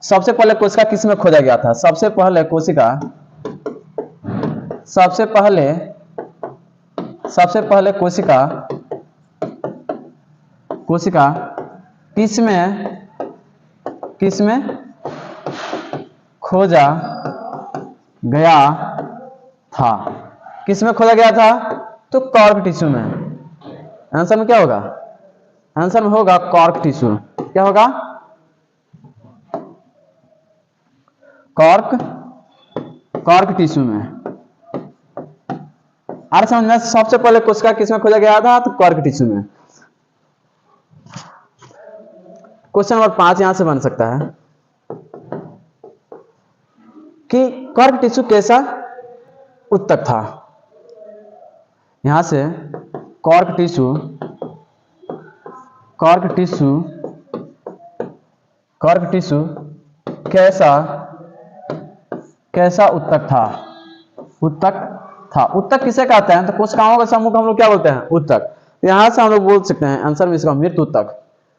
सबसे पहले कोशिका किस में खोजा गया था? सबसे पहले कोशिका कोशिका किस में खोजा गया था? किस में खोजा गया था? तो कॉर्क टिश्यू में। आंसर में क्या होगा? आंसर में होगा कॉर्क टिश्यू। क्या होगा? कॉर्क टिश्यू में। अरे समझ में, सबसे पहले कोशिका किस में खोजा गया था? तो कॉर्क टिश्यू में। क्वेश्चन नंबर 5 यहां से बन सकता है कि कॉर्क टिश्यू कैसा उत्तक था? यहां से कॉर्क टिश्यू कैसा उत्तक था? उत्तक किसे कहते हैं? तो कोशिकाओं का समूह को हम लोग क्या बोलते हैं? उत्तक। यहां से हम लोग बोल सकते हैं आंसर में इसका मृत उत्तक।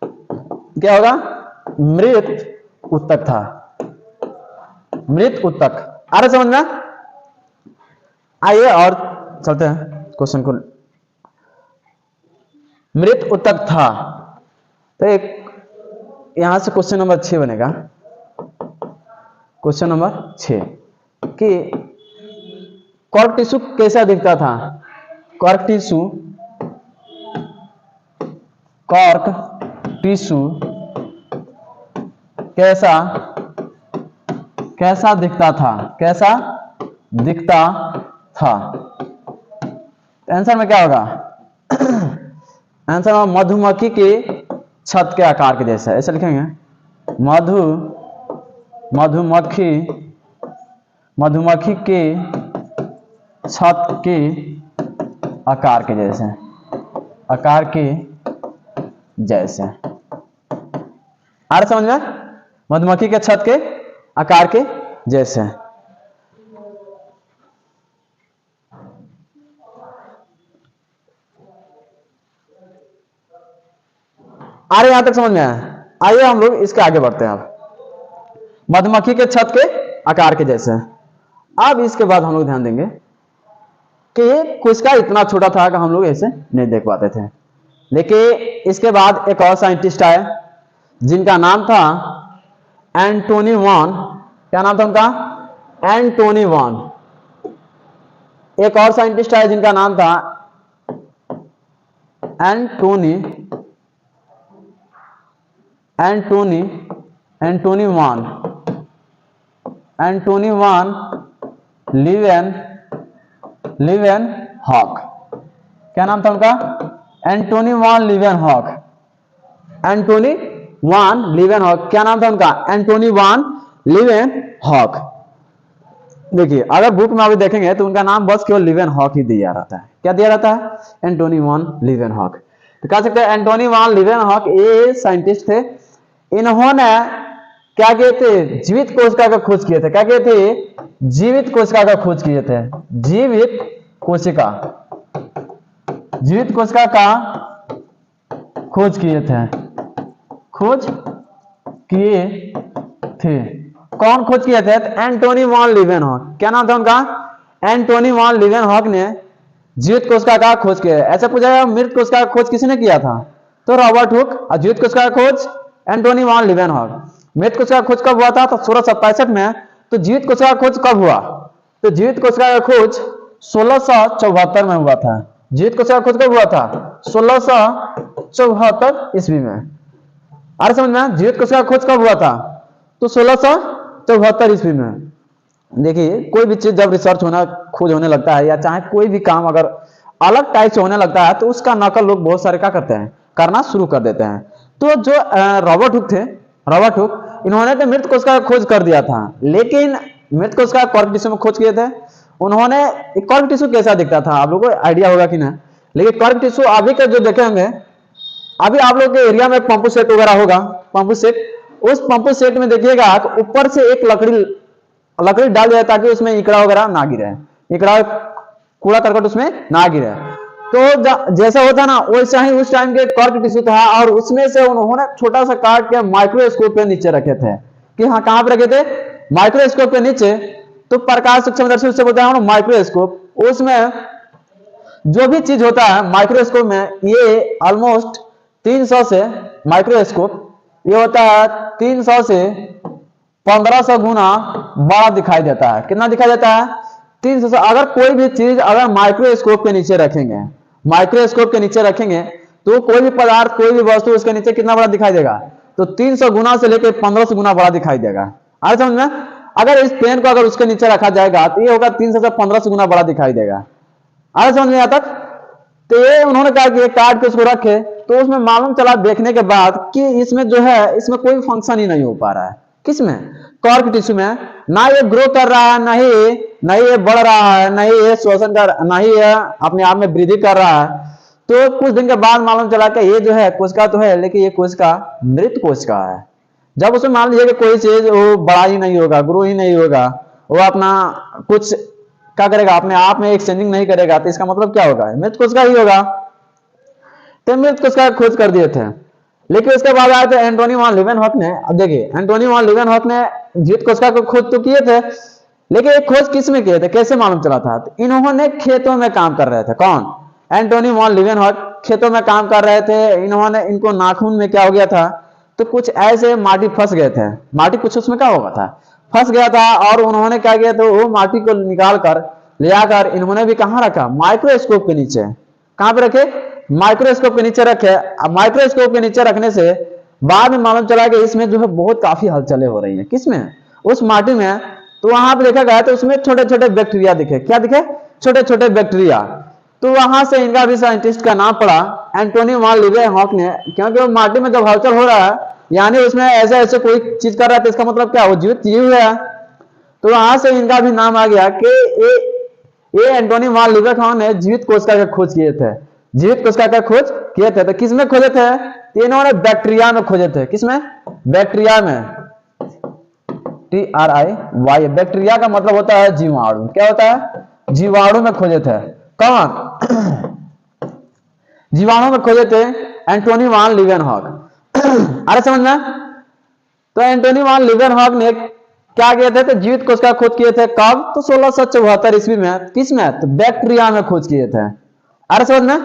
क्या होगा? मृत उत्तक था। मृत उत्तक। आ रहा समझ में? आइए और चलते हैं क्वेश्चन को। मृत उत्तक था, तो एक यहां से क्वेश्चन नंबर 6 बनेगा। क्वेश्चन नंबर 6 कि कॉर्क टिश्यू कैसा दिखता था? कॉर्क टिश्यू कैसा दिखता था? आंसर में क्या होगा? आंसर में मधुमक्खी के छत के आकार के जैसा। ऐसे लिखेंगे, मधुमक्खी के छत के आकार के जैसे। आ रहा समझ में? मधुमक्खी के छत के आकार के जैसे। आ रहे यहां तक समझ में आया? आइए हम लोग इसके आगे बढ़ते हैं। अब मधुमक्खी के छत के आकार के जैसे। अब इसके बाद हम लोग ध्यान देंगे कि कोशिका इतना छोटा था कि हम लोग ऐसे नहीं देख पाते थे। लेकिन इसके बाद एक और साइंटिस्ट आए जिनका नाम था एंटोनी वॉन। क्या नाम था उनका? एंटोनी वॉन। एक और साइंटिस्ट आए जिनका नाम था एंटोनी वॉन लीवेनहॉक। क्या नाम था उनका? Antony von Leeuwenhoek. क्या नाम था उनका? Antony von Leeuwenhoek. देखिए, अगर बुक में अभी देखेंगे तो उनका नाम बस केवल लीवेनहॉक ही दिया रहता है। क्या दिया रहता है? Antony von Leeuwenhoek. तो कह सकते हैं एंटोनी वॉन लीवेनहॉक ये साइंटिस्ट थे। इन्होंने क्या किए थे? जीवित कोशिका का खोज किए थे। क्या किए थे? जीवित कोशिका का खोज किए थे। जीवित कोशिका का खोज किए थे। कौन खोज किए थे? तो एंटोनी वॉन लीवेनहॉक। क्या नाम था उनका? एंटोनी वॉन लीवेनहॉक ने जीवित कोशिका का खोज किया। ऐसा पूछा गया मृत कोशिका का खोज किसने किया था? तो रॉबर्ट हुक। और जीवित कोशिका का खोज एंटोनी वॉन लीवेनहॉक। मृत कोशिका का खोज कब हुआ था? तो 1667 में। तो जीवित कोशिका का खोज कब हुआ? तो जीवित कोशिका का खोज 1674 में हुआ था। जीवित कोशिका का खोज कब हुआ था? 1674 ईस्वी में। आ रहा समझ में? जीवित कोशिका का खोज कब हुआ था? तो 1674 ईस्वी में। देखिए, कोई भी चीज जब रिसर्च खोज होने लगता है, या चाहे कोई भी काम अगर अलग टाइप से होने लगता है, तो उसका नकल लोग बहुत सारे क्या करते हैं? करना शुरू कर देते हैं। तो जो रॉबर्ट हुक थे, इन्होंने तो मृत कोशिका का खोज कर दिया था, लेकिन मृत कोशिका कॉर्क टिश्यू में खोज किए थे। उन्होंने कॉर्क टिश्यू कैसा दिखता था आप लोगों को आइडिया होगा कि ना? लेकिन कॉर्क टिश्यू अभी का जो देखे होंगे, अभी आप लोग के एरिया में पंप सेट वगैरह होगा। पंप सेट, उस पंप सेट में देखिएगा तो ऊपर से एक लकड़ी डाल दिया ताकि उसमें इकड़ा वगैरह ना गिरे, इकड़ा कूड़ा करकट उसमें ना गिरे। तो जैसा होता ना वैसा ही उस टाइम के कॉर्क टिश्यू था, और उसमें से उन्होंने छोटा सा काट के माइक्रोस्कोप पे नीचे रखे थे। कि हाँ कहां पर रखे थे, माइक्रोस्कोप के नीचे। तो प्रकाश सूक्ष्मदर्शी उससे बोलते हैं माइक्रोस्कोप। उसमें जो भी चीज होता है माइक्रोस्कोप में, ये ऑलमोस्ट 300 से, माइक्रोस्कोप ये होता है 300 से 1500 गुना बड़ा दिखाई देता है। कितना दिखाई देता है, 300 से। अगर कोई भी चीज अगर माइक्रोस्कोप के नीचे रखेंगे, माइक्रोस्कोप के नीचे रखेंगे, तो कोई भी पदार्थ, कोई भी वस्तु उसके नीचे कितना बड़ा दिखाई देगा, तो 300 गुना से लेकर 1500 गुना बड़ा दिखाई देगा। आ समझ में? अगर इस पेन को अगर उसके नीचे रखा जाएगा तो ये होगा 300 से 1500 गुना बड़ा दिखाई देगा। आ समझ में? यहाँ तक तो ये उन्होंने कहा कि काट के उसको रखे, तो उसमें मालूम चला देखने के बाद कि इसमें जो है, इसमें कोई फंक्शन ही नहीं हो पा रहा है। किसमें, कॉर्क टिश्यू में। ना ये ग्रो कर रहा है, ना ही ये बढ़ रहा है, ना ही ये शोषण कर, ना ही ये अपने आप में वृद्धि कर रहा है। तो कुछ दिन के बाद मालूम चला कि ये जो है कोशिका तो है, लेकिन ये कोशिका मृत कोशिका है। जब उसमें मान लीजिए कि कोई चीज वो बड़ा ही नहीं होगा, ग्रो ही नहीं होगा, वो अपना कुछ क्या करेगा, अपने आप में एक्सचेंजिंग नहीं करेगा, तो इसका मतलब क्या होगा, मृत कोशिका ही होगा। तो मृत कोशिका खोज कर दिए थे। लेकिन उसके बाद आए थे एंटोनी वान लीवेनहॉक ने। अब देखिए, एंटोनी वान लीवेनहॉक ने जीवित कोशिका को खोज तो किए थे, लेकिन एक खोज किस में किए थे, कैसे मालूम चला था, तो इन्होंने खेतों में काम कर रहे थे। कौन, एंटोनी वान लीवेनहॉक खेतों में काम कर रहे थे। इन्होंने, इनको नाखून में क्या हो गया था, तो कुछ ऐसे माटी फंस गए थे, माटी कुछ उसमें क्या होगा था, फंस गया था। और उन्होंने क्या किया, तो वो माटी को निकाल कर ले आकर इन्होंने भी कहां रखा, माइक्रोस्कोप के नीचे। कहां पे रखे, माइक्रोस्कोप के नीचे रखे। अब माइक्रोस्कोप के नीचे रखने से बाद में मालूम चला कि इसमें जो है बहुत काफी हलचलें हो रही हैं। किसमें, उस माटी में। तो वहां पे देखा गया तो उसमें छोटे छोटे बैक्टीरिया दिखे। क्या दिखे, छोटे छोटे बैक्टीरिया। तो वहां से इनका भी साइंटिस्ट का नाम पड़ा एंटोनी वान लीवेनहॉक ने, क्योंकि वो माटी में जब हलचल हो रहा है, यानी उसमें ऐसे ऐसे कोई चीज कर रहा है, तो इसका मतलब क्या, वो जीवित जीव है। तो वहां से इनका भी नाम आ गया कि ये एंटोनी वान लीवेनहॉक ने जीवित कोशिका का खोज किए थे। जीवित कोशिका का खोज किए थे। तो किसमें खोजे थे, इन्होंने बैक्टीरिया में खोजे थे। किसमें, बैक्टीरिया में, TRIY। बैक्टीरिया का मतलब होता है जीवाणु। क्या होता है, जीवाणु में खोजे थे। कौन, जीवाणु में खोजे थे एंटोनी वान लीवेनहॉक। अरे समझ में? तो एंटोनी वान लीवेनहॉक ने क्या किए थे, तो जीवित कोशिका खोज किए थे। कब, तो 1674 ईस्वी में। किसमें, तो बैक्टीरिया में खोज किए थे। अरे समझ में?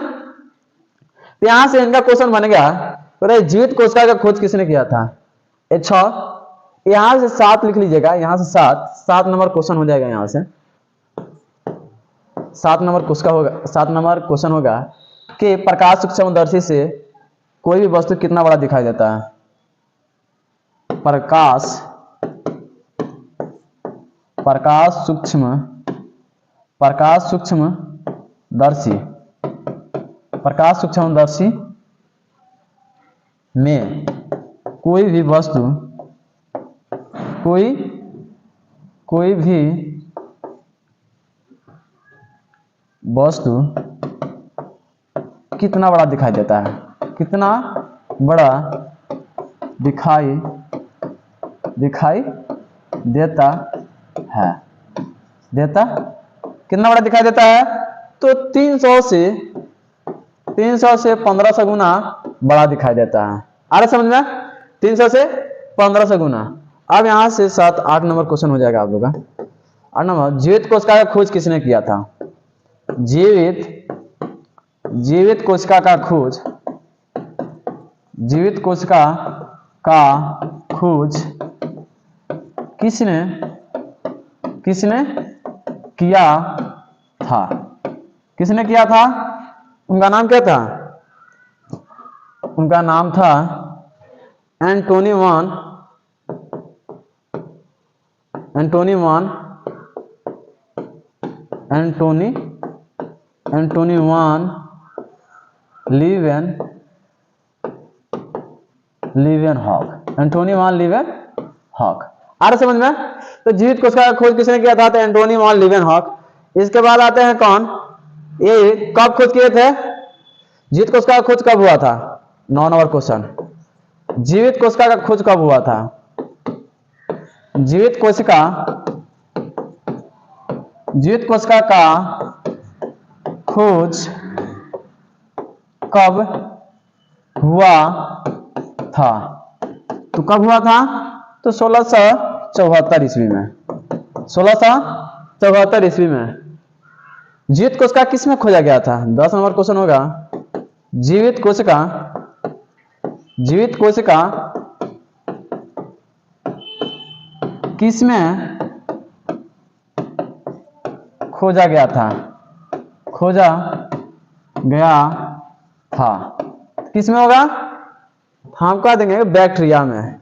तो यहां से इनका क्वेश्चन बन गया, तो जीवित कोशिका का खोज किसने किया था, अच्छा यहां से 7 लिख लीजिएगा, यहां से 7 नंबर क्वेश्चन हो जाएगा। यहां से 7 नंबर कोशिका होगा, 7 नंबर क्वेश्चन होगा कि प्रकाश सूक्ष्मदर्शी से कोई भी वस्तु कितना बड़ा दिखाई देता है। प्रकाश सूक्ष्मदर्शी में कोई भी वस्तु, कोई भी वस्तु कितना बड़ा दिखाई देता है, कितना बड़ा दिखाई देता है, कितना बड़ा दिखाई देता है, तो 300 से 1500 गुना बड़ा दिखाई देता है। आ रहा समझ में, 300 से 1500 गुना। अब यहां से 7-8 नंबर क्वेश्चन हो जाएगा आप लोग का। 8 नंबर, जीवित कोशिका का खोज किसने किया था, जीवित कोशिका का खोज, जीवित कोशिका का खोज किसने किया था, किसने किया था, उनका नाम क्या था, उनका नाम था एंटोनी वान लीवेनहॉक। आ रहा समझ में? तो जीवित कोशिका का खोज किसने किया था, तो एंटोनी वान लीवेनहॉक। इसके बाद आते हैं कौन, ये कब खोज किए थे, जीवित कोशिका का खोज कब हुआ था, 9 नंबर क्वेश्चन, जीवित कोशिका का खोज कब हुआ था, जीवित कोशिका का खोज कब हुआ था, तो कब हुआ था, तो 1674 ईस्वी में, 1674 ईस्वी में जीवित कोशिका किस में खोजा गया था? 10 नंबर क्वेश्चन होगा। जीवित कोशिका किस में खोजा गया था? किस में होगा? हम कह देंगे बैक्टीरिया में।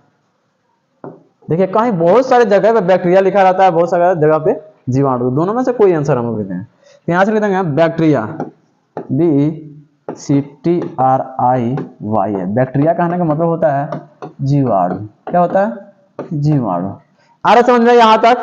देखिए कहीं बहुत सारे जगह पे बैक्टीरिया लिखा रहता है, बहुत सारे जगह पे जीवाणु, दोनों में से कोई आंसर हम लिखते हैं। तो यहां से लिख देंगे बैक्टीरिया, BACTRIA। बैक्टीरिया कहने का मतलब होता है जीवाणु। क्या होता है? जीवाणु। आ रहा समझ में यहां तक?